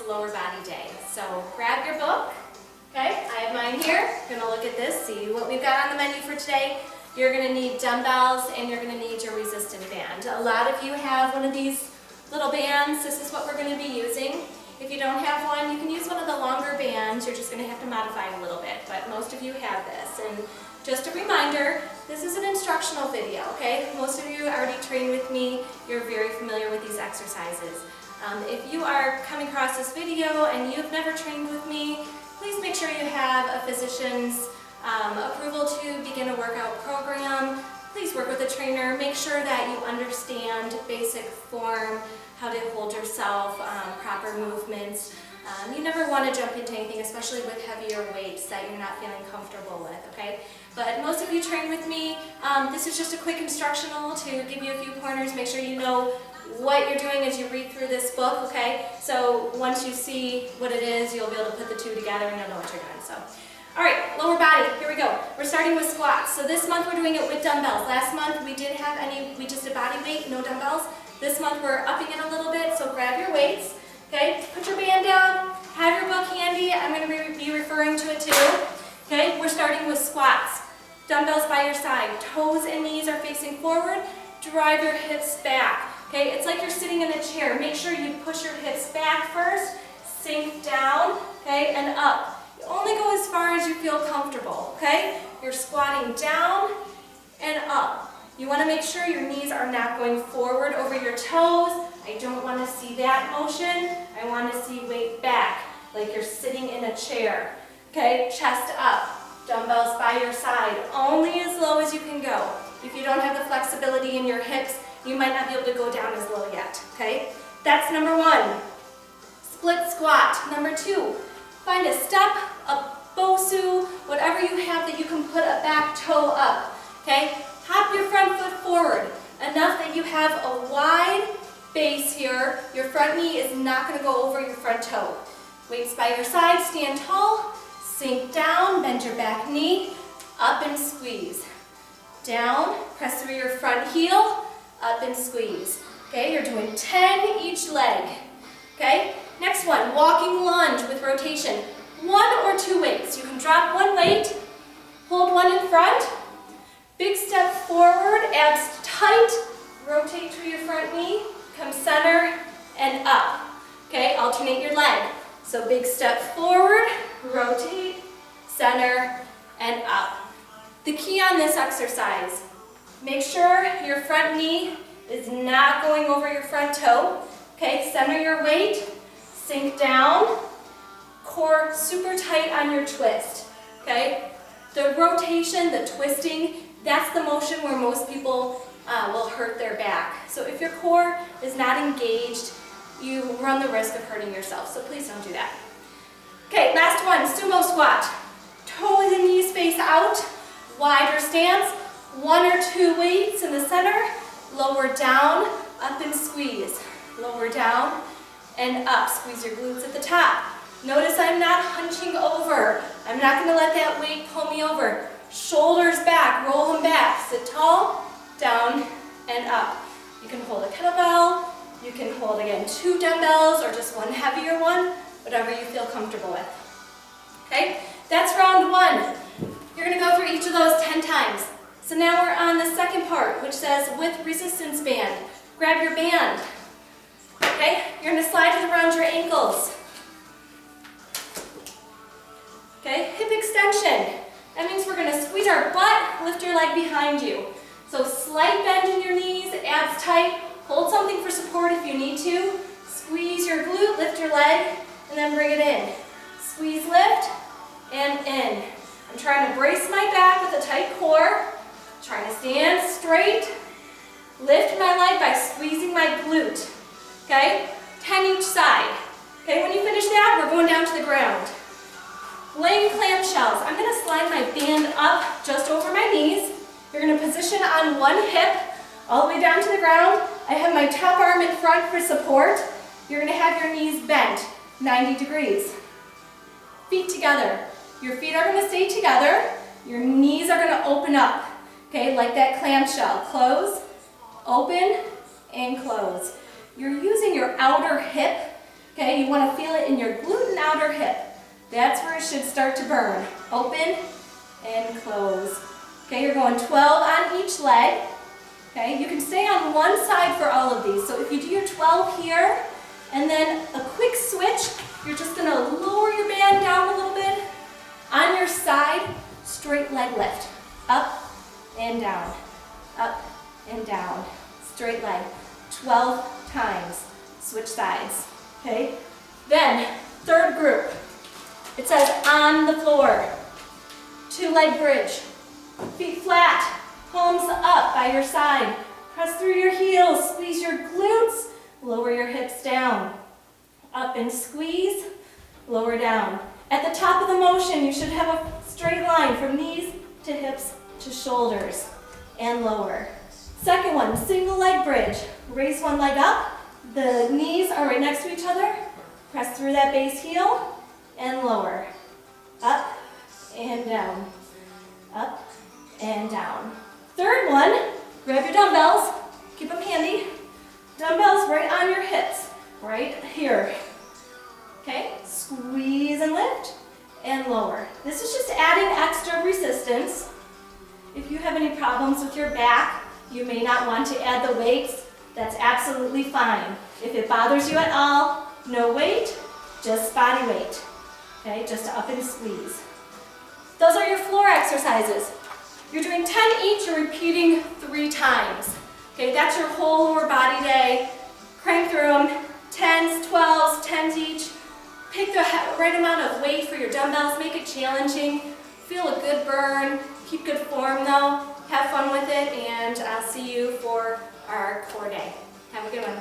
lower body day. So grab your book. Okay, I have mine here. We're gonna look at this, see what we've got on the menu for today. You're gonna need dumbbells and you're gonna need your resistance band. A lot of you have one of these little bands. This is what we're gonna be using. If you don't have one, you can use one of the longer bands. You're just gonna have to modify it a little bit, but most of you have this. And just a reminder, this is an instructional video, okay? Most of you already trained with me. You're very familiar with these exercises. If you are coming across this video and you've never trained with me, please make sure you have a physician's approval to begin a workout program. Please work with a trainer. Make sure that you understand basic form, how to hold yourself, proper movements. You never want to jump into anything, especially with heavier weights that you're not feeling comfortable with, okay? But most of you train with me. This is just a quick instructional to give you a few pointers. Make sure you know what you're doing as you read through this book, okay? So once you see what it is, you'll be able to put the two together and you'll know what you're doing. So, all right, lower body, here we go. We're starting with squats. So this month we're doing it with dumbbells. Last month we just did body weight, no dumbbells. This month we're upping it a little bit, so grab your weights, okay? Put your band down, have your book handy. I'm gonna be referring to it too, okay? We're starting with squats. Dumbbells by your side, toes and knees are facing forward. Drive your hips back. Okay, it's like you're sitting in a chair. Make sure you push your hips back first, sink down, okay, and up. You only go as far as you feel comfortable, okay? You're squatting down and up. You want to make sure your knees are not going forward over your toes. I don't want to see that motion. I want to see weight back, like you're sitting in a chair. Okay, chest up, dumbbells by your side, only as low as you can go. If you don't have the flexibility in your hips, you might not be able to go down as low yet, okay? That's number one. Split squat. Number two, find a step, a bosu, whatever you have that you can put a back toe up, okay? Hop your front foot forward, enough that you have a wide base here. Your front knee is not gonna go over your front toe. Weights by your side, stand tall, sink down, bend your back knee, up and squeeze. Down, press through your front heel, up and squeeze. Okay, you're doing 10 each leg. Okay, next one, walking lunge with rotation. 1 or 2 weights. You can drop one weight, hold one in front, big step forward, abs tight, rotate through your front knee, come center and up. Okay, alternate your leg. So big step forward, rotate, center, and up. The key on this exercise, make sure your front knee is not going over your front toe. Okay, center your weight, sink down, core super tight on your twist. Okay, the rotation, the twisting, that's the motion where most people will hurt their back. So if your core is not engaged, you run the risk of hurting yourself. So please don't do that. Okay, last one, sumo squat. Toes and knees face out, wider stance. 1 or 2 weights in the center, lower down, up and squeeze. Lower down and up. Squeeze your glutes at the top. Notice I'm not hunching over. I'm not going to let that weight pull me over. Shoulders back, roll them back. Sit tall, down, and up. You can hold a kettlebell. You can hold, again, 2 dumbbells or just one heavier one, whatever you feel comfortable with. Okay, that's round 1. You're going to go through each of those 10 times. So now we're on the second part, which says with resistance band. Grab your band. Okay, you're going to slide it around your ankles. Okay, hip extension. That means we're going to squeeze our butt, lift your leg behind you. So slight bend in your knees, abs tight. Hold something for support if you need to. Squeeze your glute, lift your leg, and then bring it in. Squeeze, lift, and in. I'm trying to brace my back with a tight core. Trying to stand straight, lift my leg by squeezing my glute, okay? 10 each side. Okay, when you finish that, we're going down to the ground. Laying clamshells. I'm gonna slide my band up just over my knees. You're gonna position on one hip, all the way down to the ground. I have my top arm in front for support. You're gonna have your knees bent, 90 degrees. Feet together. Your feet are gonna stay together. Your knees are gonna open up. Okay, like that clamshell. Close, open, and close. You're using your outer hip, Okay, you want to feel it in your glute and outer hip. That's where it should start to burn. Open and close. Okay, you're going 12 on each leg. Okay, you can stay on one side for all of these. So if you do your 12 here, and then a quick switch, you're just going to lower your band down a little bit. On your side, straight leg lift. Up and down. Up and down. Straight leg. 12 times. Switch sides. Okay? Then, third group. It says on the floor. 2-leg bridge. Feet flat. Palms up by your side. Press through your heels. Squeeze your glutes. Lower your hips down. Up and squeeze. Lower down. At the top of the motion, you should have a straight line from knees to hips to shoulders and lower. Second one, single leg bridge. Raise one leg up. The knees are right next to each other. Press through that base heel and lower. Up and down. Up and down. Third one, grab your dumbbells. Keep them handy. Dumbbells right on your hips, right here. Okay, squeeze and lift and lower. This is just adding extra resistance. If you have any problems with your back, you may not want to add the weights. That's absolutely fine. If it bothers you at all, no weight, just body weight. Okay, just up and squeeze. Those are your floor exercises. You're doing 10 each, you're repeating 3 times. Okay, that's your whole lower body day. Crank through them, 10s, 12s, 10s each. Pick the right amount of weight for your dumbbells, make it challenging. Feel a good burn, keep good form though. Have fun with it, and I'll see you for our core day. Have a good one.